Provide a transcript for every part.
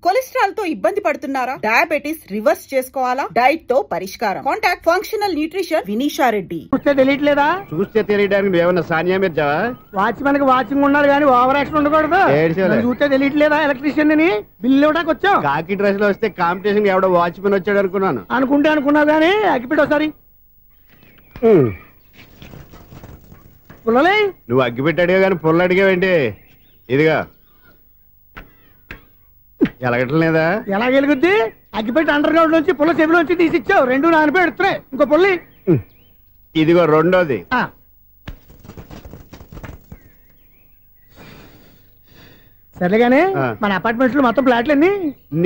Cholesterol తో ఇబ్బంది పడుతున్నారా? డయాబెటిస్ రివర్స్ చేసుకోవాలా? డైట్ తో పరిష్కారం. Contact functional nutrition Vinisha Reddy. చూస్తే తెలియట్లేదా? చూస్తే తెలియడానికి ఏమన్నా సానియా మీర్జావా? వాచ్మెన్ వాచింగ్ ఉన్నారు కానీ ఓవర్ యాక్షన్ ఉండకూడదు. చూస్తే తెలియట్లేదా? ఎలక్ట్రీషియన్ అని బిల్లు ఇవ్వడానికి వచ్చాం. కాకి డ్రెస్ లో వస్తే కాంపిటీషన్ ఎవడో వాచ్మెన్ వచ్చాడు అనుకున్నాను. అనుకున్నావు కానీ అగ్గిపెట్టి ఒకసారి. పుల్లలే నువ్వు అగ్గిపెట్టి అడిగా కానీ పుల్ల అడిగావేంటి? ఇదిగా ఎలగట్లేదా? ఎలా వెలుగుద్ది? అగ్గిపెట్టి అండర్ గ్రౌండ్ నుంచి పుల్ల చెవిలోంచి తీసిచ్చావు. రెండు నానిపోయి ఎడుతున్నాయి. ఇంకో పుల్లి ఇదిగో రెండోది. సరేగానే మన అపార్ట్మెంట్స్ లో మొత్తం ఫ్లాట్లు అన్ని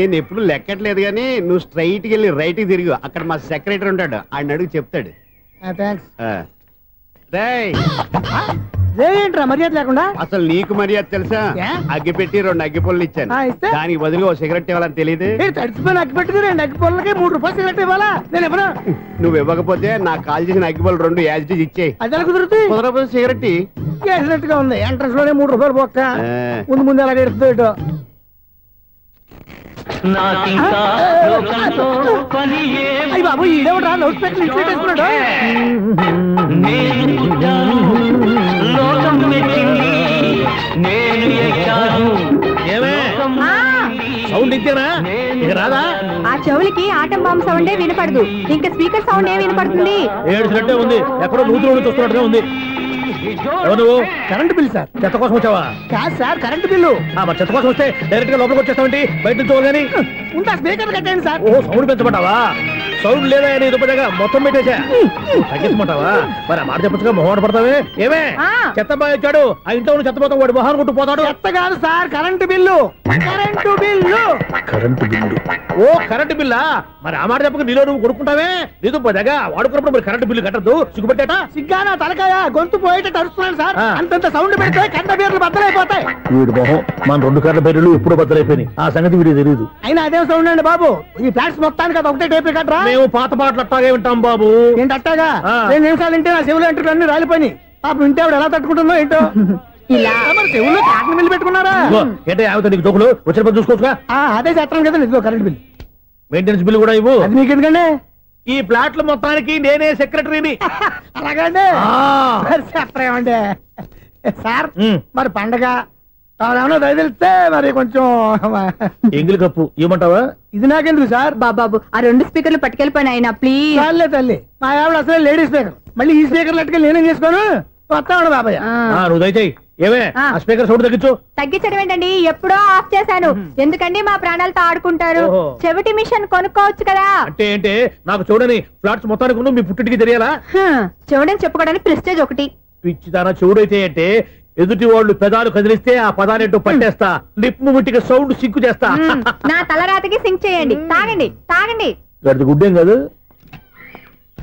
నేను ఎప్పుడు లెక్కట్లేదు కానీ నువ్వు స్ట్రైట్ కి వెళ్ళి రైట్ కి తిరిగి అక్కడ మా సెక్రటరీ ఉంటాడు, ఆయన అడుగు చెప్తాడు. ఏంట్రా మర్యాద లేకుండా? అసలు నీకు మర్యాద తెలుసా? అగ్గి పెట్టి 2 అగ్గి పొల్లు ఇచ్చాను, దానికి బదులుగా 1 సిగరెట్ ఇవ్వాలని తెలియదు. తడిచిపోయిన అగ్గి పెట్టుకు 2 అగ్గి పొల్లకి 3 రూపాయలు సిగరెట్ ఇవ్వాలా? నేను ఇవ్వను. నువ్వు ఇవ్వకపోతే నాకు కాల్ చేసిన అగ్గి పొల్లు 2 యాజిటీస్ ఇచ్చేయి. అది ఎలా కుదురుతుంది? కుదరపోతే సిగరెట్ చేసినట్టుగా ఉంది. ఎంట్రన్స్ లోనే 3 రూపాయలు పోక్క. ముందు ఎలా ఎడుతుంది ఇటు. అయ్యి బాబు ఈడేవడా లౌడ్ స్పీకర్ ఇంట్లో వేసుకున్నాడు. సౌండ్ ఇంతేనా? ఇక రాదా? ఆ చెవులకి ఆటం బాంబు సౌండే వినపడదు, ఇంకా స్పీకర్ సౌండ్ ఏ వినపడుతుంది? ఏడుసినట్టే ఉంది, ఎక్కడో నూతులు చూస్తున్నట్టుగా ఉంది. నువ్వు కరెంట్ బిల్ సార్. చెత్త కోసం వచ్చావా? కాదు సార్, కరెంట్ బిల్లు. మరి చెత్త కోసం వస్తే డైరెక్ట్ గా లోపలికి వచ్చేస్తావేంటి? బయట నుంచి కానీ ఉంటా. స్పీకర్ కట్టండి సార్. ఓ సౌండ్ పెంచమంటావా? సౌండ్ లేదా అని దుబ్బగా మొత్తం పెట్టేసా. తగ్గించమంటావా? మరి ఆ మాట చెప్పచ్చుగా మొహం పడతావే. ఏమే చెత్త బాగా ఇచ్చాడు, ఆ ఇంట్లో ఉన్న చెత్త పోతాం, వాడు మొహాన్ని కొట్టు పోతాడు. చెత్త కాదు sir, current bill. Current bill. Current bill. ఓ కరెంటు బిల్లా? మరి ఆ మాట చెప్పక నీలో నువ్వు కొడుకుంటావే. నీతో పదగా వాడుకున్నప్పుడు మరి కరెంటు బిల్లు కట్టద్దు. సిగ్గుపెట్టేట? సిగ్గానా తలకాయ? గొంతు పోయేటట్టు అరుస్తున్నాను సార్. అంతంత సౌండ్ పెడితే కంట బీర్లు బద్దలైపోతాయి. వీడి మొహం మన 2 కార్ల బీర్లు ఇప్పుడు బద్దలైపోయినాయి. ఆ సంగతి వీడికి తెలియదు. అయినా అదే సౌండ్ అండి బాబు. ఈ ఫ్లాట్స్ మొత్తానికి అది ఒకటే టైప్ కట్టరా? మేము పాత పాటలు అట్టాగే వింటాం బాబు. ఏంటి అట్టాగా? 2 నిమిషాలు వింటే నా చెవులు ఎంటర్ అన్ని రాలిపోయినాయి. పాపం వింటే ఆవిడ ఎలా తట్టుకుంటుందో ఏంటో. ఇలా మరి చెవుల్లో కాటన్ బిల్లు పెట్టుకున్నారా? ఏంటే ఆవిడ నీకు దోకులు వచ్చిన చూసుకోవచ్చుగా. అదే చేస్తాను కదా. ఇదిగో కరెంట్ బిల్, మెయింటెనెన్స్ బిల్లు కూడా ఇవ్వు. అది మీకు ఎందుకండి? ఈ ప్లాట్ల మొత్తానికి నేనే సెక్రటరీని. అలాగండి. చెప్పరేమండి సార్. మరి పండగ ఏమన్నా దయదలిస్తే మరి కొంచెం ఎంగిలి కప్పు ఇవ్వమంటావా? ఇది నాకెందుకు సార్? బాబాబు ఆ 2 స్పీకర్లు పట్టుకెళ్ళిపోయిన ఆయన ప్లీజ్. చాలే తల్లి, మా ఆవిడ అసలు లేడీ స్పీకర్. మళ్ళీ ఈ స్పీకర్లు అట్టుకెళ్ళి నేనేం చేసుకోను? వస్తాడు బాబాయ్. నువ్వు దయచేయి. ఏమే ఆ స్పీకర్ సౌండ్ తగ్గించు. తగ్గించడం ఏంటండి, ఎప్పుడో ఆఫ్ చేశాను. ఎందుకండి మా ప్రాణాలతో ఆడుకుంటారు? చెవిటి మిషన్ కొనుక్కోవచ్చు కదా. అంటే ఏంటే నాకు చూడని ఫ్లాట్స్ మొత్తానికి మీ పుట్టింటికి తెలియాలా? చూడని చెప్పుకోవడానికి ప్రెస్టేజ్ ఒకటి. పిచ్చిదానా చెవుడైతే అంటే ఎదుటి వాళ్ళు పెదాలు కదిలిస్తే ఆ పదాలేంటో పట్టేస్తా. లిప్ ముట్టికి సౌండ్ సింక్ చేస్తా. నా తలరాతకి సింక్ చేయండి. తాగండి తాగండి. గడిచి గుడ్డేం కాదు.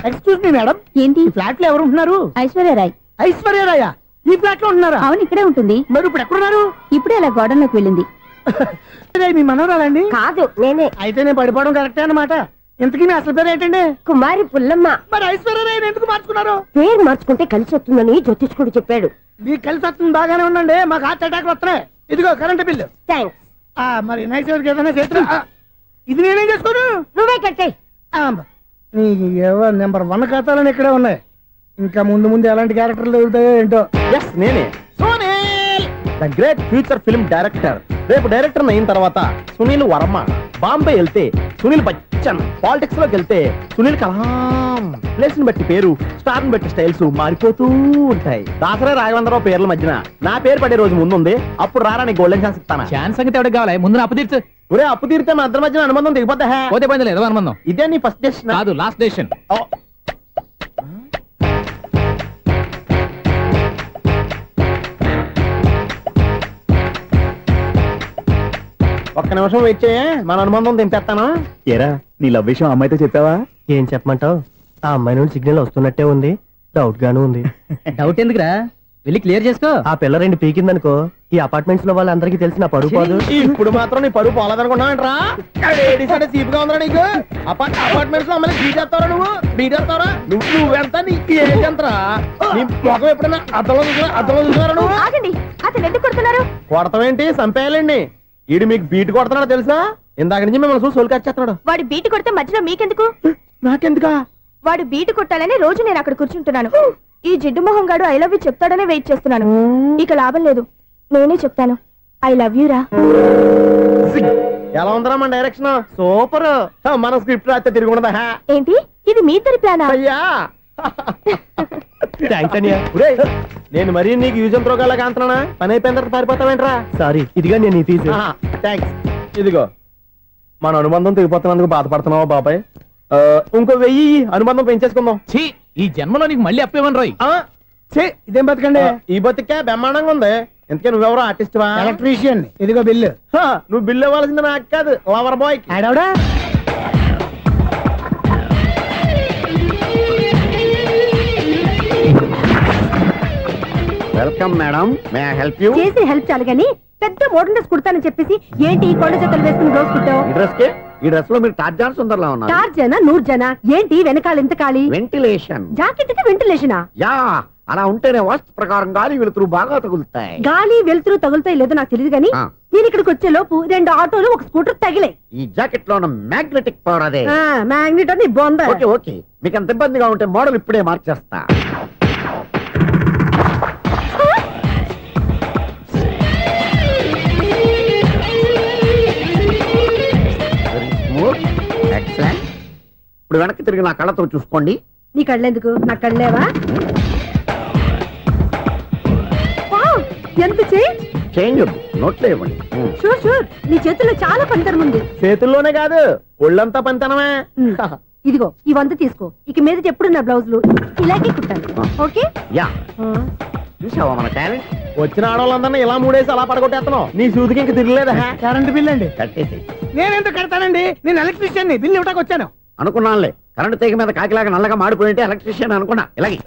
ఎక్స్క్యూజ్ మీ మేడం, ఏంటి ఫ్లాట్ లో ఎవరు ఉంటున్నారు? ఐశ్వర్యరాయ్. ఐశ్వర్యరాయ ఈ ఫ్లాట్ లో ఉంటున్నారా? అవును, ఇక్కడే ఉంటుంది. మరి ఇప్పుడు ఎక్కడున్నారు? ఇప్పుడే అలా గోడంలోకి వెళ్ళింది. మీ మనవరాలండి? కాదు, నేనే. అయితే నేను పడిపోవడం కరెక్టే అన్నమాట. ఇంతకీ మీ అసలు పేరు ఏంటండి? కుమారి పుల్లమ్మ. మరి ఐశ్వర్యరాయ్ ఎందుకు మార్చుకున్నారు? పేరు మార్చుకుంటే కలిసి వస్తుందని జ్యోతిష్కుడు చెప్పాడు. మీకు కలిసి వస్తుంది, బాగానే ఉండండి. మాకు హార్ట్ అటాక్ వస్తున్నాయి. ఇదిగో కరెంట్ బిల్లు. థ్యాంక్స్. మరి నైట్ ఏదైనా చేతులు ఇది నేనేం చేసుకోను? నువ్వే కట్టే. నెంబర్ 1 ఖాతాలని ఇక్కడే ఉన్నాయి. ఇంకా ముందు ముందు ఎలాంటి క్యారెక్టర్లు దొరుకుతాయో ఏంటో. నేనే the great future film director. రేపు డైరెక్టర్ అయిన తర్వాత సునీల్ వర్మ. బాంబే వెళ్తే సునీల్ బచ్చన్. పాలిటిక్స్ లోకి వెళ్తే సునీల్ కలాం. ప్లేస్ ని బట్టి పేరు, స్టార్ ని బట్టి స్టైల్స్ మారిపోతూ ఉంటాయి. దాసరా రాఘవేంద్రరావు పేర్ల మధ్యన నా పేరు పడే రోజు ముందుంది. అప్పుడు రారా నీ గోల్డెన్ ఛాన్స్ ఇస్తాను. ఛాన్స్ సంగతి ఎవరికి కావాలి? ముందు అప్పు తీర్చు. ఒరే అప్పు తీరితే మా ఇద్దరి మధ్యన అనుబంధం దిగిపోతా. పోతే పోయింది లేదు అనుబంధం. ఇదే నీ ఫస్ట్ డెసిషన్ కాదు, లాస్ట్ డెసిషన్. ఒక్క నిమిషం వెయిట్ చేయ, మన అనుబంధం దింపేస్తాను. ఏరా నీ లవ్ విషయం అమ్మాయితో చెప్పావా? ఏం చెప్పమంటావు? ఆ అమ్మాయి నుండి సిగ్నల్ వస్తున్నట్టే ఉంది. డౌట్ గాను ఉంది. డౌట్ ఎందుకురా, వెళ్ళి క్లియర్ చేసుకో. ఆ పిల్ల 2 పీకిందనుకో ఈ అపార్ట్మెంట్స్ లో వాళ్ళందరికీ తెలిసిన పరుగు పోదు. ఇప్పుడు మాత్రం నీ పరుగు పోలేదనుకున్నావేంట్రా? చీప్గా ఉందా నీకు? అపార్ట్మెంట్స్ లో అమ్మని బీటేస్తారా? బీటేస్తారా? నువ్వెంత నీకు ఏంటంతరా? నీ ముఖం ఎప్పుడైనా అద్దంలో చూసారా నువ్వు? అతను ఎందుకు కొడుతున్నారు? కొడతావేంటి? చంపేయాలండి. ఈడు మీకు బీట్ కొడుతున్నాడు తెలుసా? ఇందాక నుంచి మిమ్మల్ని చూసి సోల్ కచ్చేస్తున్నాడు. వాడు బీటు కొడితే మధ్యలో మీకెందుకు? నాకెందుకా? వాడు బీటు కొట్టాలని రోజు నేను అక్కడ కూర్చుంటున్నాను. ఈ జిడ్డు మొహం గాడు ఐ లవ్ యూ చెప్తాడనే వెయిట్ చేస్తున్నాను. ఇక లాభం లేదు, నేనే చెప్తాను ఐ లవ్ యూ రా. ఎలా ఉందరా మన డైరెక్షన్? సూపర్. మన స్క్రిప్ట్ రాస్తే తిరిగి ఉండదా? ఏంటి ఇది మీ ఇద్దరి ప్లానా? అయ్యా నేను మరీ నీకు యూజ్ అండ్ త్రోగాలా కాంతనా? పని అయిపోయిన తర్వాత పారిపోతావేంట్రా? సారీ, ఇదిగా నేను థ్యాంక్స్. ఇదిగో మన అనుబంధం తెగిపోతున్నందుకు బాధపడుతున్నావా బాబాయ్? ఇంకో 1000 అనుబంధం పెంచేసుకుందాం. ఈ జన్మలో నీకు మళ్ళీ అప్పేమని రాయి. ఇదేం బతకండి? ఈ బతికే బ్రహ్మాండంగా ఉంది. ఎందుకే నువ్వెవరో ఆర్టిస్ట్ వా? ఎలక్ట్రీషియన్. ఇదిగో బిల్లు. నువ్వు బిల్లు ఇవ్వాల్సింది నాకు కాదు, లవర్ బాయ్. ఆడవడా? Welcome madam, may I help you? చేసి హెల్ప్ చాలు గానీ పెద్ద మోడల్ డ్రెస్ కుడతానని చెప్పేసి ఏంటి కొండ జతలు వేసుకుని బ్లౌజ్ కుట్టావు? ఈ డ్రెస్ లో మీరు టార్జాన్ సుందర్లా ఉన్నారు. 4 జన 100 జన ఏంటి వెనకాల ఎంత ఖాళీ? వెంటిలేషన్. జాకెట్ కి వెంటిలేషనా? యా, అలా ఉంటేనే వాస్తు ప్రకారం గాలి వెలుతురు బాగా తగులుతాయి. గాలి వెలుతురు తగులుతాయి లేదో నాకు తెలియదు గానీ నేను ఇక్కడికి వచ్చే లోపు 2 ఆటోలు 1 స్కూటర్ తగిలాయి. ఈ జాకెట్ లో ఉన్న మ్యాగ్నెటిక్ పవర్ అదే. మ్యాగ్నెట్ అని బొంద. ఓకే ఓకే, మీకు అంత ఇబ్బందిగా ఉంటే మోడల్ ఇప్పుడే మార్చేస్తా. ఇప్పుడు వెనక్కి తిరిగి నా కళ్ళతో చూసుకోండి. నీ కళ్ళెందుకు? నా కళ్ళేవా? ఎంత చేంజ్ నోట్లో ఇవ్వండి. షూర్ షూర్, నీ చేతుల్లో చాలా పనితనం ఉంది. చేతుల్లోనే కాదు ఒళ్ళంతా పనితనమే. ఇదిగో ఈ 100 తీసుకో. ఇక మీద ఎప్పుడు నా బ్లౌజులు ఇలాగే కుట్టాను. ఓకే? యా, చూసావా మన టాలెంట్? వచ్చిన ఆడవాళ్ళందరినీ ఇలా మూడేసి అలా పడగొట్టేస్తున్నావు. నీ సూదికి ఇంక తిరగలేదా? కరెంట్ బిల్ అండి. కట్టేసి. నేనెందుకు కడతానండి? నేను ఎలక్ట్రీషియన్ ని. బిల్లు ఇవ్వడానికి వచ్చాను. అనుకున్నానులే, కరెంట్ తీగ మీద కాకిలాగా నల్లగా మాడిపోయింటే ఎలక్ట్రీషియన్ అనుకున్నా. ఇలాగే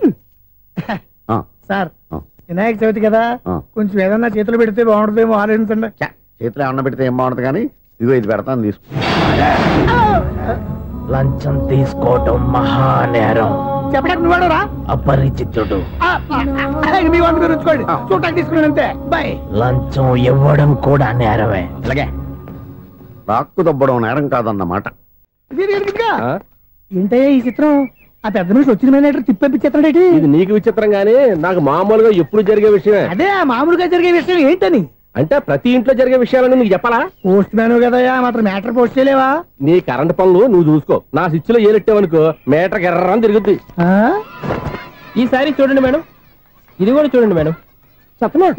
సార్, వినాయక చవితి కదా, కొంచెం ఏదన్నా చేతులు పెడితే బాగుంటుందేమో ఆలోచించండి. చేతిలో ఏమన్నా పెడితే ఏం బాగుంటుంది కానీ ఇదిగో ఇది పెడతాను, తీసుకో. లంచం తీసుకోవటం మహానేరం. చెప్పడానికి నువ్వాడరా? అపరిచితుడు. మీ 100 మీరు ఉంచుకోండి, చూడటానికి తీసుకున్నాను అంతే. బాయ్. లంచం ఇవ్వడం కూడా నేరమే. ఇలాగే రాక్కు దబ్బడం నేరం కాదన్నమాట. ఏంటయ్యా ఈ చిత్రం? ఆ పెద్ద నుంచి వచ్చిన మేనేటర్ తిప్పించేస్తాడేటి? ఇది నీకు విచిత్రం గానీ నాకు మామూలుగా ఎప్పుడు జరిగే విషయమే. అదే మామూలుగా జరిగే విషయం ఏంటని? అంటే ప్రతి ఇంట్లో జరిగే విషయాలని నీకు చెప్పాలా? పోస్ట్ మ్యాన్ కదయ్యా, మాత్రం మ్యాటర్ పోస్ట్ చేయలేవా? నీ కరెంట్ పనులు నువ్వు చూసుకో. నా స్విచ్ లో ఏలెట్టావనుకో మీటర్ ఎర్రని తిరుగుద్ది. ఈసారి చూడండి మేడం, ఇది కూడా చూడండి మేడం. చెప్పనా?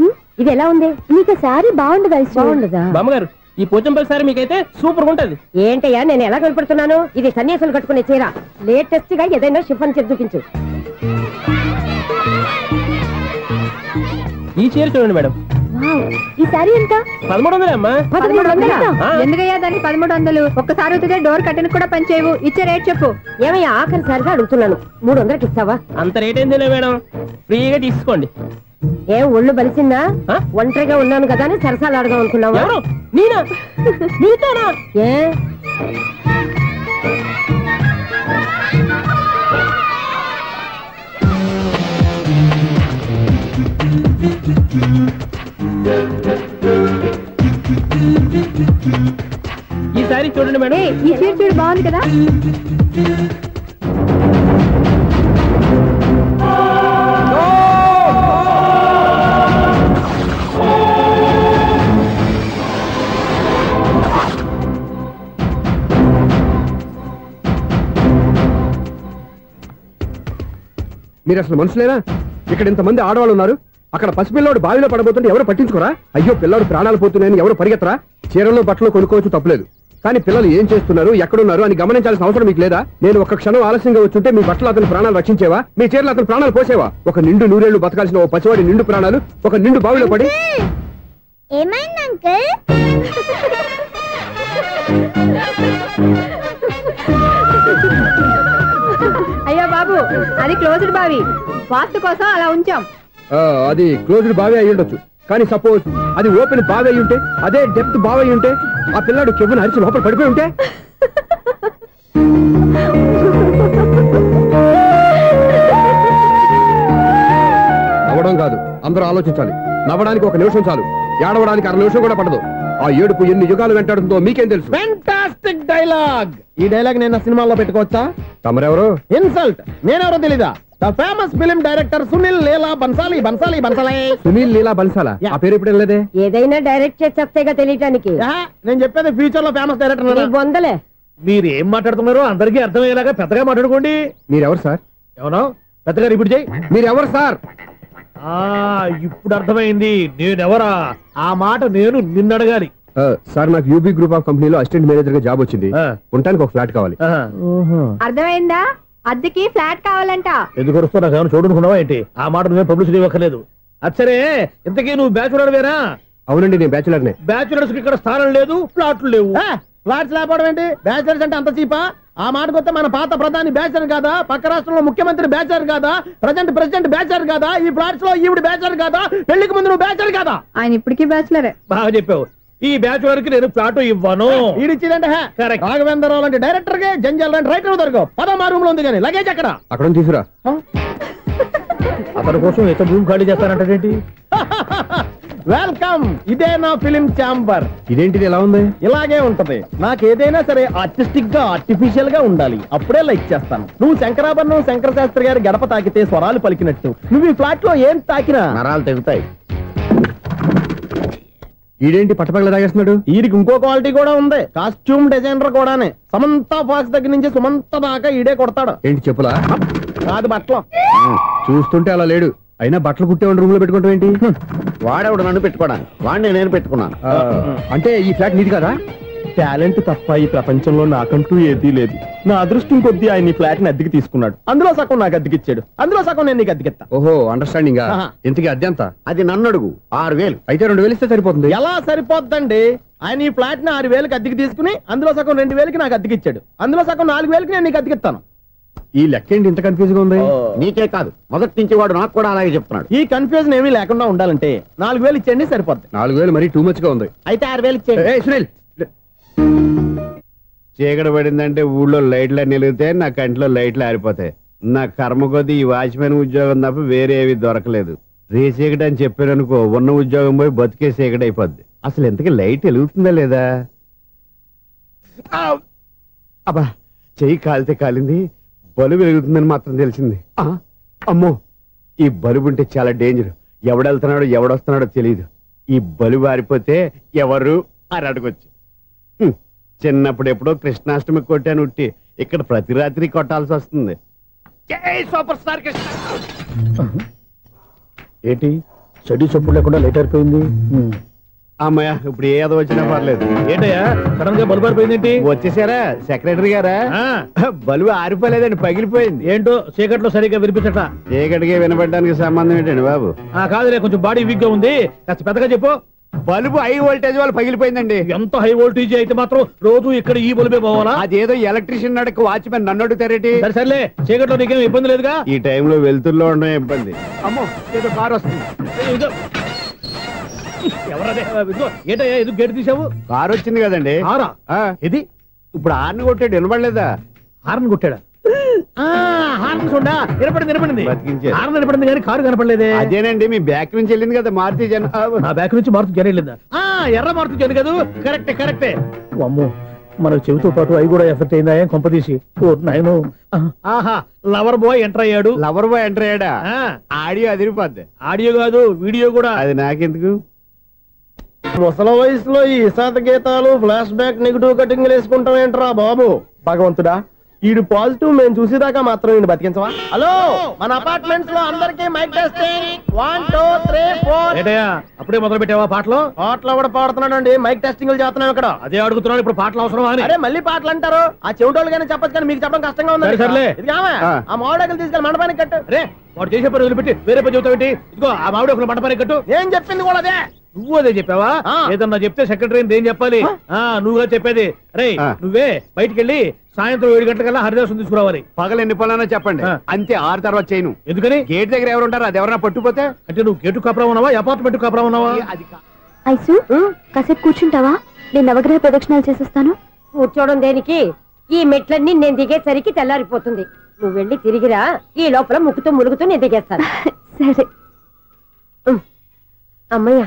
ఇది ఎలా ఉంది? నీకు సారీ బాగుండదా? బాగుండదా? బామ్మగారు, ఈ పోచంపల్లి సారీ మీకైతే సూపర్ ఉంటుంది. ఏంటయ్యా నేను ఎలా కనపడుతున్నాను? ఇది సన్యాసులు కట్టుకునే చీర. లేటెస్ట్ గా ఏదైనా షిఫాన్ చేసి చూపించు. ఈ చీర చూడండి మేడం. ఈ సారీ ఎంత? 1300 అమ్మా. 1300? ఎందుకయ్యా దాన్ని 1300? ఒక్కసారి అవుతుందే డోర్ కట్టను కూడా పనిచేయవు. ఇచ్చే రేట్ చెప్పు. ఏమయ్యా ఆఖరిసారిగా అడుగుతున్నాను, 300కి ఇస్తావా? అంత రేట్ ఏంది మేడం, ఫ్రీగా తీసుకోండి. ఏం ఒళ్ళు బలిసిందా? ఒంటరిగా ఉన్నాను కదా అని సరసాలు అడదాం అనుకున్నావా? నేనా? నీతోనా? ఏ ఈ సారీ చూడండి మేడం. ఈ చీర చూడు, బాగుంది కదా? మీరు అసలు మనుషులేనా? ఇక్కడ ఇంతమంది ఆడవాళ్ళు ఉన్నారు, అక్కడ పసిపిల్లాడు బావిలో పడబోతుంటే ఎవరు పట్టించుకోరా? అయ్యో పిల్లాడు ప్రాణాలు పోతున్నాయని ఎవరు పరిగెత్తరా? చీరల్లో బట్టలు కొనుక్కోవచ్చు, తప్పలేదు. కానీ పిల్లలు ఏం చేస్తున్నారు, ఎక్కడున్నారు అని గమనించాల్సిన అవసరం మీకు లేదా? నేను ఒక్క క్షణం ఆలస్యంగా వచ్చుంటే మీ బట్టలు అతని ప్రాణాలు రక్షించేవా? మీ చీరలు అతని ప్రాణాలు పోసేవా? ఒక నిండు 100 ఏళ్లు బతకాల్సిన ఓ పసివాడి నిండు ప్రాణాలు ఒక నిండు బావిలో పడి. ఏమైంది అంకుల్? అయ్యో బాబు, అది క్లోజ్డ్ బావి, వాస్తు కోసం అలా ఉంచాం. అది క్లోజ్డ్ బావి అయి ఉండొచ్చు, కానీ సపోజ్ అది ఓపెన్ బావి అయి ఉంటే, అదే డెప్త్ బావి అయి ఉంటే, ఆ పిల్లాడు కెవ్వును అరిచి లోపల పడిపోయి ఉంటే? నవ్వడం కాదు, అందరూ ఆలోచించాలి. నవ్వడానికి 1 నిమిషం చాలు, ఏడవడానికి 1/2 నిమిషం కూడా పడదు. ఆ ఏడుపు ఎన్ని యుగాలు వెంటాడుతుందో మీకేం తెలుసు? Fantastic dialogue. ఈ డైలాగ్ నేను సినిమాలో పెట్టుకోవచ్చా? తమరెవరు? ఇన్సల్ట్. నేనెవరో తెలీదా? The famous film director Sunil Leela Bansali. Sunil Leela బన్సాలా? ఆ పేరు ఇప్పుడు లేదే. ఏదైనా డైరెక్ట్ చేసేస్తేగా తెలియటానికి. నేను చెప్పేది ఫ్యూచర్ లో ఫేమస్ డైరెక్టర్. బొందలే. మీరు ఏం మాట్లాడుతున్నారో అందరికీ అర్థమయ్యేలాగా పెద్దగా మాట్లాడుకోండి. మీరెవరు సార్? ఎవరో పెద్దగా రిపీట్ చేయి. మీరెవరు సార్? ఇప్పుడు అర్థమైంది నేనెవరా. ఆ మాట నేను నిన్ను అడగాలి. సార్, నాకు యూబీ గ్రూప్ ఆఫ్ కంపెనీలో అసిస్టెంట్ మేనేజర్ గా జాబ్ వచ్చింది. ఉండటానికి ఒక ఫ్లాట్ కావాలి. అర్థమైందా? అద్దెకి ఫ్లాట్ కావాలంట. ఎందుకు వస్తున్నా నాకు ఏమైనా చూడనుకున్నావా ఏంటి? ఆ మాట నువ్వే పబ్లిసిటీ ఇవ్వక్కర్లేదు. అచ్చరే, ఇంతకీ నువ్వు బ్యాచులర్ వేరా? అవునండి, నేను బ్యాచులర్నే. బ్యాచులర్స్ కి ఇక్కడ స్థానం లేదు, ఫ్లాట్లు లేవు. ఫ్లాట్స్ లేకపోవడం ఏంటి? బ్యాచులర్స్ అంటే అంత చీపా? ఆ మాటకొస్తే మన పాత ప్రధాని బ్యాచర్ కాదా? పక్క రాష్ట్రంలో ముఖ్యమంత్రి బ్యాచర్ కాదా? ప్రెసిడెంట్ బ్యాచర్ కాదా? ఈ ఫ్లాట్స్ లో ఈవిడ బ్యాచర్ కాదా? పెళ్లికి ముందు నువ్వు బ్యాచర్ కాదా? ఆయన ఇప్పటికీ బ్యాచులరే. బాగా చెప్పావు. ఈ బ్యాచులర్ కి నేను ఫ్లాట్ ఇవ్వను. ఈడిచ్చిందంటే రాఘవేంద్రరావు లాంటి డైరెక్టర్ కి జంజాల్ లాంటి రైటర్ దొరకవు. పదమా రూమ్ లో ఉంది కానీ లగేజ్ అక్కడ. అక్కడ తీసుకురా. అతని కోసం ఎంత భూమి ఖాళీ చేస్తానంటే వెల్కమ్. ఇదే నా ఫిలిం ఛాంబర్. ఇదేంటిది ఎలా ఉంది? ఇలాగే ఉంటది. నాకు ఏదైనా సరే ఆర్టిస్టిక్ గా ఆర్టిఫిషియల్ గా ఉండాలి. అప్పుడే లైక్ చేస్తాను. నువ్వు శంకరాభరణం శంకర శాస్త్రి గారి గడప తాకితే స్వరాలు పలికినట్టు నువ్వు ఈ ఫ్లాట్ లో ఏం తాకినా నరాలు తెగుతాయి. ఈడేంటి పట్టపగల తాగేస్తున్నాడు? వీరికి ఇంకో క్వాలిటీ కూడా ఉంది. కాస్ట్యూమ్ డిజైనర్ కూడానే. సమంత ఫాక్స్ దగ్గర నుంచి సుమంత దాకా ఈడే కొడతాడు. ఏంటి చెప్పులా? కాదు బట్టలు. చూస్తుంటే అలా లేడు. అయినా బట్టలు కుట్టేవాడి రూమ్ లో పెట్టుకుంటాం ఏంటి? వాడేవాడు నన్ను పెట్టుకోవడానికి, వాడిని నేను పెట్టుకున్నాను. అంటే ఈ ఫ్లాట్ నీది కదా? టాలెంట్ తప్ప ఈ ప్రపంచంలో నాకంటూ ఏదీ లేదు. నా అదృష్టం కొద్దీ ఆయన ఈ ఫ్లాట్ ని అద్దెకి తీసుకున్నాడు. అందులో సగం నాకు అద్దెకిచ్చాడు, అందులో సగం నేను నీకు అద్దెకిస్తా. ఓహో, అండర్స్టాండింగ్. ఇంతకీ అద్దె ఎంత? అది నన్ను అడుగు. 6,000. అయితే 2,000 ఇస్తే సరిపోతుంది. ఎలా సరిపోద్దండి? ఆయన ఈ ఫ్లాట్ ని 6,000కి అద్దెకి తీసుకుని అందులో సగం 2,000కి నాకు అద్దెకిచ్చాడు. అందులో సగం 4,000కి నేను నీకు అద్దెకిస్తాను. ఈ లెక్క ఏంటి ఇంత కన్ఫ్యూజ్ గా ఉంది? నీకే కాదు, మొదటి నుంచి వాడు నాకు కూడా అలాగే చెప్తున్నాడు. ఈ కన్ఫ్యూజన్ ఏమీ లేకుండా ఉండాలంటే 4,000 ఇచ్చేయండి, సరిపోద్ది. 4,000 మరీ టూ మచ్ గా ఉంది. అయితే 6,000 ఇచ్చేయండి. సునీల్, చీకటి పడిందంటే ఊళ్ళో లైట్లు అన్ని వెలిగితే నా కంటిలో లైట్లు ఆరిపోతాయి. నా కర్మ కొద్దీ ఈ వాచ్మెన్ ఉద్యోగం తప్ప వేరే ఏవి దొరకలేదు. రేసీకటి అని చెప్పారనుకో, ఉన్న ఉద్యోగం పోయి బతికే చీకటి అయిపోద్ది. అసలు ఎంతకీ లైట్ వెలుగుతుందా లేదా? అబ్బా, చెయ్యి కాలితే కాలింది, బలుబు వెలుగుతుందని మాత్రం తెలిసింది. అమ్మో, ఈ బలుబు ఉంటే చాలా డేంజర్. ఎవడెళ్తున్నాడో ఎవడొస్తున్నాడో తెలియదు. ఈ బలుబు ఆరిపోతే ఎవరు అని అడగొచ్చు. చిన్నప్పుడు ఎప్పుడో కృష్ణాష్టమి కొట్టాను ఉట్టి, ఇక్కడ ప్రతి రాత్రి కొట్టాల్సి వస్తుంది. Super star Krishna. ఏంటి చెడు చెప్పుడు లేకుండా లేట్ అయిపోయింది? అమ్మయ్య, ఇప్పుడు ఏదో వచ్చినా పర్లేదు. ఏంటయ్యా సడన్ గా బల్బు ఆరిపోయింది? వచ్చేసారా సెక్రటరీ గారా? బలుబు ఆరిపోలేదండి, పగిలిపోయింది. ఏంటో చీకట్లో సరిగ్గా వినిపించట. చీకటికి వినపడడానికి సంబంధం ఏంటండి బాబు? కాదులే, కొంచెం బాడీ వీక్ గా ఉంది, కాస్త పెద్దగా చెప్పు. బల్బు హై వోల్టేజ్ వాళ్ళు పగిలిపోయిందండి. ఎంత హై వోల్టేజ్ అయితే మాత్రం రోజు ఇక్కడ ఈ బల్బే పోవాలా? అదేదో ఎలక్ట్రీషియన్ అడగ వాచ్మెన్ నన్ను అడుగుతారేటి? సర్లే, చీకట్లో నీకేం ఇబ్బంది లేదుగా? ఈ టైంలో వెళ్తుల్లో ఉండడం ఇబ్బంది. అమ్మో, ఏదో కారు వస్తుంది. ఎవరదే? ఏంటయ్యా ఎందుకు గేటు తీసావు? కారు వచ్చింది కదండి. కారా? ఇది ఇప్పుడు హార్న్ కొట్టాడు, వినపడలేదా? హార్న్ కొట్టాడా? హార్న్ చూడా వినపడింది. బతికించాడు. హార్న్ వినపడింది కానీ కారు కనపడలేదే. అదేనండి, మీ బ్యాక్ నుంచి వెళ్ళింది కదా మారుతి జన. నా బ్యాక్ నుంచి మారుతి జన వెళ్ళిందా? ఎర్ర మారుతి జన కదా? కరెక్టే. అమ్మో, మన చెవితో పాటు అవి కూడా ఎఫెక్ట్ అయిందా? ఏం కొంపదీసి? నాయను, ఆహా, లవర్ బాయ్ ఎంటర్ అయ్యాడు. లవర్ బాయ్ ఎంటర్ అయ్యాడా? ఆడియో అదిరిపోద్ది. ఆడియో కాదు, వీడియో కూడా. అది నాకెందుకు? ముసల వయసులో ఈ ఇసాత గీతాలు, ఫ్లాష్ బ్యాక్, నెగిటివ్ కటింగ్ వేసుకుంటాం ఏంట్రా బాబు? భగవంతుడా, ఈడు పాజిటివ్ మేము చూసేదాకా మాత్రం ఈయన బతికించవా? హలో, మన అపార్ట్మెంట్స్ లో అందరికీ మైక్ టెస్టింగ్. 1 2 3 4. ఏంటయ్యా అప్పుడే మొదలు పెట్టావా పాటలు? పాటలు కూడా పాడుతున్నాడు అండి, మైక్ టెస్టింగ్ చేస్తున్నాం ఇక్కడ. అదే అడుగుతున్నాడు, ఇప్పుడు పాటలు అవసరమా అని. అరే మళ్ళీ పాటలు అంటారు, ఆ చెవిటోళ్ళు కానీ చెప్పచ్చు కానీ మీకు చెప్పడం కష్టంగా ఉంది. సర్లే, ఆ మామిడాకులు తీసుకెళ్ళి మండపానికి కట్టు. రే, వాడు చేసే పని వదిలిపెట్టి వేరే పని చెబుతావు ఏంటి? ఇదిగో ఆ మామిడి ఒకరు మండపానికి కట్టు. నేను చెప్పింది కూడా అదే. నువ్వు అదే చెప్పావా? ఏదన్నా చెప్తే సెక్రటరీ ఏం చెప్పాలి? నువ్వుగా చెప్పేది. రే, నువ్వే బయటికి వెళ్ళి సాయంత్రం 7 గంటలకల్లా హరిదాసు తీసుకురావాలి. పగలు ఎన్ని పనులన్నా చెప్పండి, అంతే. 6 తర్వాత చేయను. ఎందుకని? గేట్ దగ్గర ఎవరు ఉంటారు, అది ఎవరన్నా పట్టుపోతే. అంటే నువ్వు గేటు కాపురా ఉన్నావా, అపార్ట్మెంట్ కాపురా ఉన్నావా? ఐసు, కాసేపు కూర్చుంటావా? నేను నవగ్రహ ప్రదక్షిణాలు చేసేస్తాను. కూర్చోవడం దేనికి? ఈ మెట్లన్నీ నేను దిగేసరికి తెల్లారిపోతుంది. నువ్వు వెళ్ళి తిరిగిరా, ఈ లోపల ముక్కుతూ ములుగుతూ నేను దిగేస్తాను. సరే. అమ్మయ్య,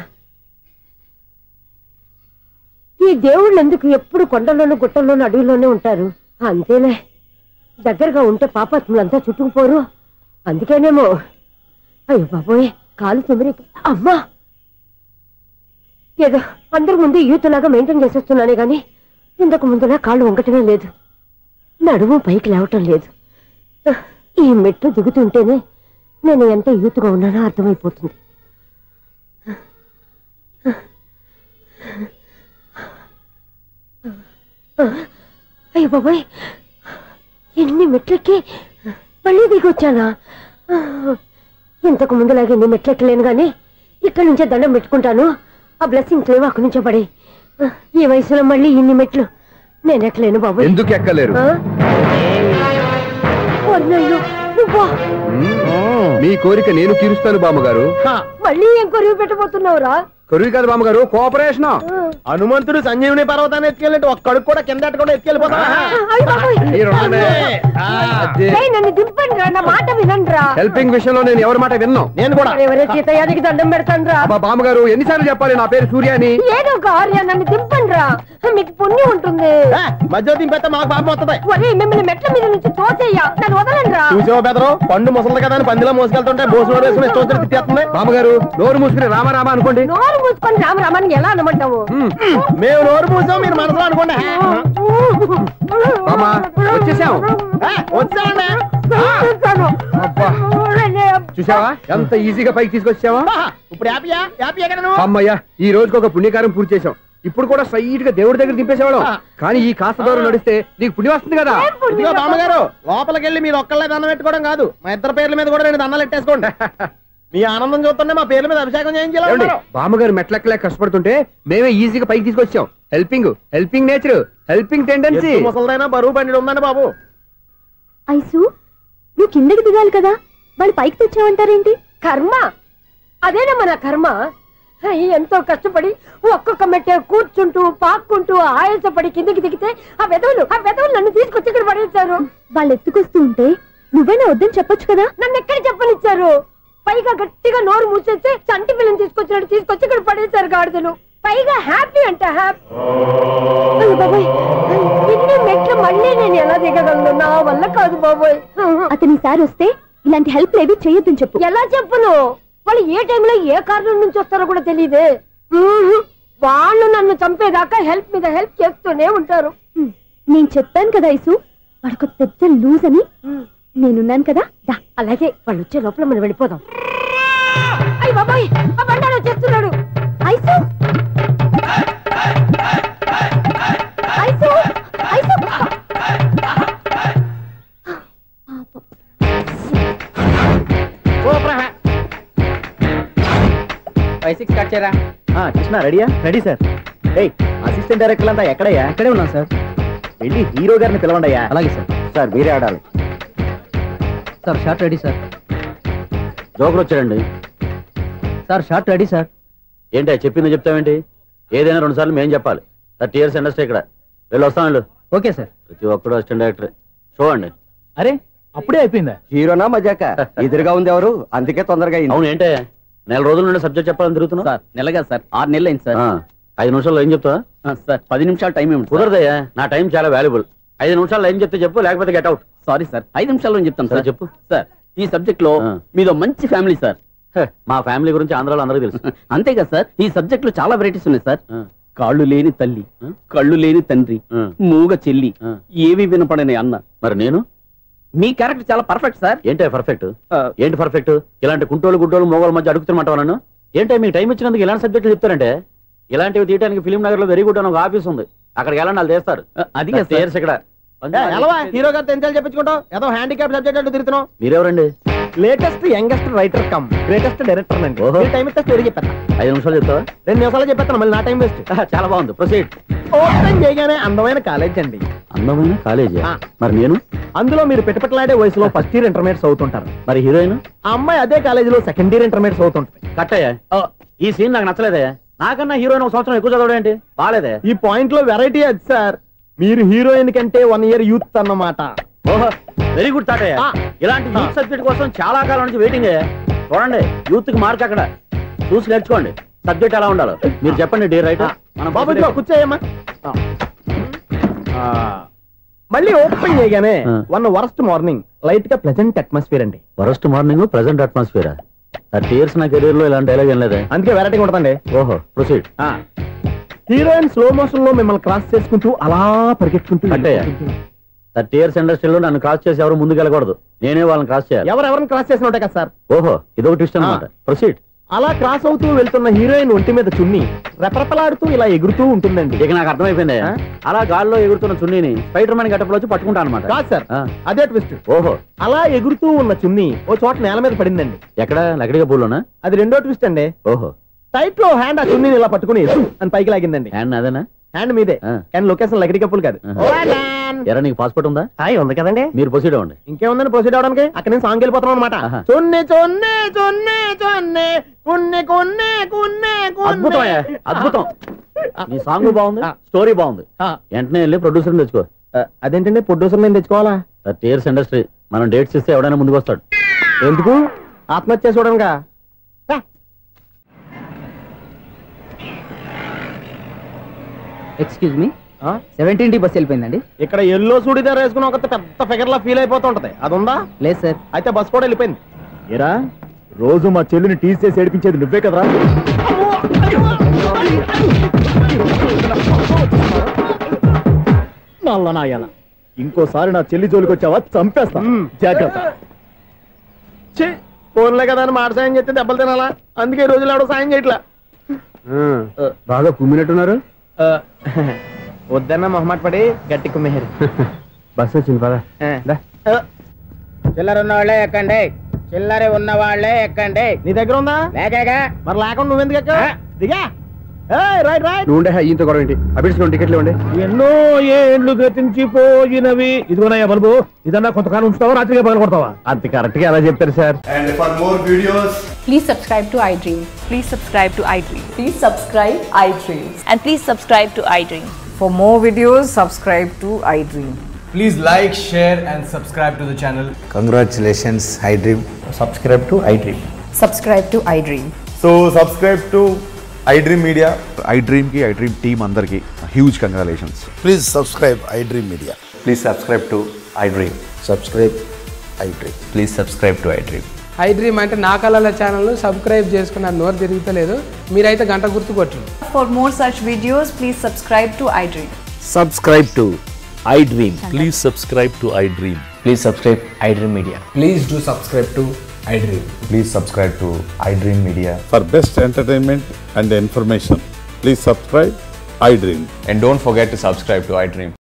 ఈ దేవుళ్ళు ఎందుకు ఎప్పుడు కొండల్లోనూ గుట్టల్లోనూ అడవిలోనే ఉంటారు? అంతేలే, దగ్గరగా ఉంటే పాపాత్ములంతా చుట్టుకుపోరు. అందుకేనేమో. అయ్యో బాబోయ్, కాలు తొమ్మిది. అమ్మా, ఏదో అందరి ముందు యూత్లాగా మెయింటైన్ చేసేస్తున్నానే గాని ఇంతకు ముందులా కాళ్ళు వంకటమే లేదు, నడుము పైకి లేవటం లేదు. ఈ మెట్లు దిగుతుంటేనే నేను ఎంత యూత్గా ఉన్నానో అర్థమైపోతుంది. అయ్యో బాబాయ్, ఎన్ని మెట్లెక్కి మళ్ళీ దిగొచ్చానా? ఇంతకు ముందులాగే ఎన్ని మెట్లెక్కలేను గాని ఇక్కడి నుంచే దండం పెట్టుకుంటాను. ఆ బ్లెస్సింగ్స్ లేవు అక్కడి నుంచే పడే. ఈ వయసులో మళ్ళీ ఇన్ని మెట్లు నేను ఎక్కలేను బాబు. ఎందుకు ఎక్కలేరు? మీ కోరిక నేను తీరుస్తాను బామ్మగారు. మళ్ళీ ఏం కొరివి పెట్టబోతున్నావురా? కొరివి కాదు బామ్మగారు, కోఆపరేషన్. హనుమంతుడు సంజీవుని పర్వతాన్ని ఎత్తుకెళ్ళి ఒక్కడికి కూడా కింద ఎట్టకుండా ఎత్తుకెళ్ళిపోతా. నన్ను దింపండి రా, నా మాట వినండి రా. హెల్పింగ్ విషయంలో నేను ఎవరి మాట విన్నాను. నేను కూడా ఎవరే సీతయ్యానికి దండం పెడతాను రా. బామ్మగారు ఎన్నిసార్లు చెప్పాలి నా పేరు సూర్య అని? ఏదో ఒక ఆర్య, నన్ను దింపండి రా, మీకు పుణ్యం ఉంటుంది. మధ్య దింపేస్తే మాకు పాపం వస్తుంది. మిమ్మల్ని మెట్ల మీద నుంచి తోసేయ్యా, నన్ను వదలండి రా. చూసావో బెదరు, పండు ముసలి కదా అని పందిలో మోసుకెళ్తుంటే బోసులో వేసుకుని ఇష్టం తిట్టేస్తుంది. బామ్మగారు నోరు మూసుకుని రామారామ అనుకోండి. నోరు మూసుకొని రామరామాన్ని ఎలా అనమంటావు? మేము నోరు మూసాం, మీరు మనసులో అనుకోండి. వచ్చేసాం. వచ్చామండి. చూసావా ఎంత ఈజీగా పైకి తీసుకొచ్చావా? ఇప్పుడు హ్యాపీయా కదా నువ్వు? అమ్మయ్యా, ఈ రోజుకి ఒక పుణ్యకారం పూర్తి చేసాం. ఇప్పుడు కూడా స్ట్రైట్ గా దేవుడి దగ్గర దింపేసేవాళ్ళం. కానీ ఈ కాస్త దూరం నడిస్తే నీకు పుణ్యం వస్తుంది కదా. ఇదిగో బామ్మగారు, లోపలికి వెళ్ళి మీరు ఒక్కళ్ళే దండం పెట్టుకోవడం కాదు, మా ఇద్దరు పేర్ల మీద కూడా 2 దండాలు ఎట్టేసుకోండి. మీ ఆనందం చూస్తుంటే మా పేర్ల మీద అభిషేకం చేయించాలి. బామ్మగారు మెట్లెక్కలే కష్టపడుతుంటే మేమే ఈజీగా పైకి తీసుకొచ్చాం. Helping nature, helping tendency. ముసలిదైనా బరువు బండి ఉందండి బాబు. ఐసు, నువ్వు కిందకి దిగాలి కదా, వాళ్ళు పైకి తెచ్చావంటారేంటి? కర్మ అదేనమ్మా, నా కర్మ. ఎంతో కష్టపడి ఒక్కొక్క మెట్టే కూర్చుంటూ పాక్కుంటూ ఆయాసపడి కిందకి దిగితే ఆ వెధవులు నన్ను తీసుకొచ్చి ఇక్కడ పడేశారు. వాళ్ళు ఎత్తుకొస్తూ ఉంటే నువ్వేనా వద్దని చెప్పొచ్చు కదా. నన్ను ఎక్కడ చెప్పనిచ్చారు? పైగా గట్టిగా నోరు మూసేస్తే చంటి పిల్లని తీసుకొచ్చినట్టు తీసుకొచ్చి ఇక్కడ పడేశారు గాడిదలు. పైగా హ్యాపీ అంట హ్యాపీ. బాబోయ్, ఇన్ని మెట్లు మళ్ళీ నేను ఎలా దిగగలను? నా వల్ల కాదు బాబోయ్. అతని సారి వస్తే ఇలాంటి హెల్ప్ లేవి చేయొద్దని చెప్పు. ఎలా చెప్పును? వాళ్ళు ఏ టైంలో ఏ కారణం నుంచి వస్తారో కూడా తెలియదే. వాళ్ళు నన్ను చంపేదాకా హెల్ప్ మీద హెల్ప్ చేస్తూనే ఉంటారు. నేను చెప్పాను కదా ఐసు, వాడికి పెద్ద లూజ్ అని. నేనున్నాను కదా. అలాగే వాళ్ళు వచ్చే లోపల మనం వెళ్ళిపోదాం. అయ్య బాబాయ్, ఆ బండారు వచ్చేస్తున్నాడు. Ice, ice, ice. 5-6 స్టార్ట్ చేయరా. కృష్ణ రెడీయా? Ready sir. అసిస్టెంట్ డైరెక్టర్ అంతా ఎక్కడయ్యా? ఇక్కడే ఉన్నాం సార్. వెళ్ళి హీరో గారిని పిలవండి అయ్యా. అలాగే సార్. సార్ మీరే ఆడాలి sir. Short ready sir. Joker వచ్చాడండి సార్. Short ready sir. ఏంటి చెప్పింది చెప్తావేంటి? ఏదైనా 2 సార్లు మేము చెప్పాలి. 30 years ఇండస్ట్రీ ఇక్కడ. వెళ్ళి వస్తాం వెళ్ళు. Okay sir. ప్రతి ఒక్కడు అసిస్టెంట్ డైరెక్టర్. చూడండి. అరే అప్పుడే అయిపోయిందా? హీరోనా మజాక? ఎదురుగా ఉంది ఎవరు, అందుకే తొందరగా. అవును, ఏంటే 4 రోజుల నుండి సబ్జెక్ట్ చెప్పాలని తిరుగుతున్నా సార్. నెలగా సార్, 6 నెలలు అయింది సార్. 5 నిమిషాల్లో ఏం చెప్తా సార్? 10 నిమిషాలు టైం ఏమి కుదరదయ్యా, నా టైం చాలా వాల్యుబుల్. 5 నిమిషాల్లో ఏం చెప్తే చెప్పు, లేకపోతే గెట్ అవుట్. సారీ సార్, 5 నిమిషాల్లో చెప్తాను సార్. చెప్పు సార్, ఈ సబ్జెక్ట్ లో మీదో మంచి ఫ్యామిలీ సార్. మా ఫ్యామిలీ గురించి ఆంధ్రాలో అందరికీ తెలుసు. అంతేగా సార్, ఈ సబ్జెక్ట్ లో చాలా వెరైటీస్ ఉన్నాయి సార్. కాళ్ళు లేని తల్లి, కళ్ళు లేని తండ్రి, మూగ చెల్లి, ఏవి వినపడని అన్న. మరి నేను మీ క్యారెక్టర్ చాలా పర్ఫెక్ట్ సార్. ఏంటే పర్ఫెక్ట్? ఏంటి పర్ఫెక్ట్? ఇలాంటి కుంటోళ్ళు గుడ్డోళ్ళు మోగోళ్ళ మధ్య అడుగుతున్నమాట నన్ను. ఏంటంటే మీకు టైం ఇచ్చినందుకు ఇలాంటి సబ్జెక్టులు చెప్తారంటే? ఇలాంటివి తీయడానికి ఫిలిం నగర్ లో వెరీ గుడ్ అని ఒక ఆఫీస్ ఉంది, అక్కడికి వెళ్ళండి, వాళ్ళు చేస్తారు. అది ఇక్కడ హీరో గారు తెంచాలి చెప్పించుకుంటాం, ఏదో హ్యాండిక్యాప్ సబ్జెక్ట్ అంటూ తిరుగుతున్నాం. మీరెవరండి? Latest youngest writer cum greatest director అండి. టైం ఇస్తే స్టోరీ చెప్పేస్తా. 5 నిమిషాలు చెప్తావా? 2 నిమిషాలు చెప్పేస్తాను, మళ్ళీ నా టైం వేస్ట్. చాలా బాగుంది, ప్రొసీడ్. ఓపెన్ చేయగానే అందమైన కాలేజ్ అండి. అందమైన కాలేజీ? మరి నేను అందులో మీరు పెట్టుపట్లాడే వయసులో ఫస్ట్ ఇయర్ ఇంటర్మీడియట్స్ అవుతుంటారు. మరి హీరోయిన్? ఆ అమ్మాయి అదే కాలేజీలో సెకండ్ ఇయర్ ఇంటర్మీడియట్స్ అవుతుంటాయి. కట్టయ్యా, ఈ సీన్ నాకు నచ్చలేదే. నాకన్నా హీరోయిన్ 1 సంవత్సరం ఎక్కువ చదవడం ఏంటి? బాలేదే. ఈ పాయింట్ లో వెరైటీ అది సార్, మీరు హీరోయిన్ కంటే 1 year యూత్ అన్నమాట. ఓహో, వెరీ గుడ్ థాట్. ఇలాంటి యూత్ సబ్జెక్ట్ కోసం చాలా కాలం నుంచి వెయిటింగ్. చూడండి, యూత్ కి మార్క్ అక్కడ చూసి నేర్చుకోండి. సబ్జెక్ట్ ఎలా ఉండాలో మీరు చెప్పండి డియర్ రైటర్. మనం బాబు ఇదిగో కూర్చోయమ్మా. మళ్ళీ ఓపెన్ చేయగానే వన్ వరస్ట్ మార్నింగ్ లైట్ గా ప్లెజెంట్ అట్మాస్ఫియర్ అండి. Worst morning present atmosphere. 30 years నా కెరీర్ లో ఇలాంటి డైలాగ్ ఏం లేదే. అందుకే వెరైటీగా ఉంటుందండి. ఓహో ప్రొసీడ్. హీరోయిన్ స్లో మోషన్ లో మిమ్మల్ని క్రాస్ చేసుకుంటూ అలా పరిగెత్తుకుంటూ అంటే 30 years ఇండస్ట్రీలో నన్ను క్రాస్ చేసి ఎవరు ముందుకు వెళ్ళకూడదు, నేనే వాళ్ళని క్రాస్ చేయాలి. ఎవరెవరిని క్రాస్ చేసిన ఉంటాయి కదా సార్. ఓహో ఇదొక ట్విస్ట్ అన్నమాట. ప్రొసీడ్. అలా క్రాస్ అవుతూ వెళ్తున్న హీరోయిన్ ఒంటి మీద చున్ని రెపరెపలాడుతూ ఇలా ఎగురుతూ ఉంటుందండి. ఇక నాకు అర్థమైపోయింది. అలా గాల్లో ఎగురుతున్న చున్నీని స్పైడర్ మ్యాన్ గెటప్ లో వచ్చి పట్టుకుంటా అనమాట. కాదు సార్, అదే ట్విస్ట్. ఓహో అలా ఎగురుతూ ఉన్న చున్ని ఓ చోట నేల మీద పడిందండి. ఎక్కడ లకడిగా పూలోనా? అది రెండో ట్విస్ట్ అండి. ఓహో టైట్ లో హ్యాండ్ ఆ చున్నీని ఇలా పట్టుకుని అని పైకి లాగిందండి. హ్యాండ్ అదేనా? హ్యాండ్ మీదే, కానీ లొకేషన్ లకడి కప్పులు కాదు. ఎరా నీకు పాస్పోర్ట్ ఉందా? ఉంది కదండి. మీరు ప్రొసీడ్ అవ్వండి. ఇంకేముందని ప్రొసీడ్ అవడానికి అక్కడ నేను సాంగ్ వెళ్ళిపోతున్నాం అనమాట. అద్భుతం అద్భుతం. నీ సాంగ్ బాగుంది, స్టోరీ బాగుంది. వెంటనే వెళ్ళి ప్రొడ్యూసర్ తెచ్చుకో. అదేంటండి ప్రొడ్యూసర్ నేను తెచ్చుకోవాలా? 30 years ఇండస్ట్రీ, మనం డేట్స్ ఇస్తే ఎవడైనా ముందుకు వస్తాడు. ఎందుకు? ఆత్మహత్య చూడనుగా. Excuse me, 17D bus వెళ్ళిపోయిందండి. ఇక్కడ ఎల్లో చూడిదార్ వేసుకుని ఒక పెద్ద ఫిగర్ లా ఫీల్ అయిపోతుంటది, అది ఉందా? లేదు సార్. అయితే బస్ కూడా వెళ్ళిపోయింది. ఏరా రోజు మా చెల్లిని టీస్ చేసి ఏడిపించేది నువ్వే కదరా? నాయన ఇంకోసారి నా చెల్లి జోలికి వచ్చావా చంపేస్తా, జాగ్రత్త. ఫోన్లే కదా అని మాట సాయం చేస్తే దెబ్బలు తినాలా? అందుకే ఈ రోజులు ఎవడో సాయం చేయట్లా. బాగా కుమ్మినట్టున్నారు. వద్దన్న మొహమాట పడి గట్టి కుమ్మేరు. బస్సు వచ్చింది పద. చిల్లర ఉన్న వాళ్ళే ఎక్కండి, చిల్లర ఉన్న వాళ్ళే ఎక్కండి. నీ దగ్గర ఉందా? లేకగా. మరి లేకుండా నువ్వెందుకు ఎక్క? దిగా. Right right. నువ్వు ఉండే ఈయంతో గొడవ ఏంటి? అభిడ్చుకోండి, టికెట్లు ఇవ్వండి. ఎన్నో ఏండ్లు గతించిపోయినవి. ఇదిగోనయ్యా బల్బు, ఇదన్నా కొంతకాలం ఉంచుతావా, రాత్రిగా పగల కొడతావా? అంత కరెక్ట్ గా ఎలా చెప్పారు sir. And for more videos, please subscribe to iDream. Please subscribe to iDream. Please subscribe iDream. And please subscribe to iDream. For more videos, subscribe to iDream. please like, share and subscribe to the channel. Congratulations, iDream. Subscribe to iDream. Subscribe to iDream. So subscribe to iDream Media. iDream ki iDream team andarki huge congratulations. Please subscribe iDream Media. Please subscribe to iDream. Subscribe iDream. Please subscribe to iDream. iDream అంటే నా కళల channel subscribe చేసుకున్న నోరు తిరుగుతలేదు, మీరైతే గంట గుర్తు కొట్టండి. For more such videos, please subscribe to iDream. Subscribe to iDream. Please subscribe to iDream. Please subscribe iDream Media. Please do subscribe to iDream. Please subscribe to iDream Media. For best entertainment and information, please subscribe iDream. And don't forget to subscribe to iDream.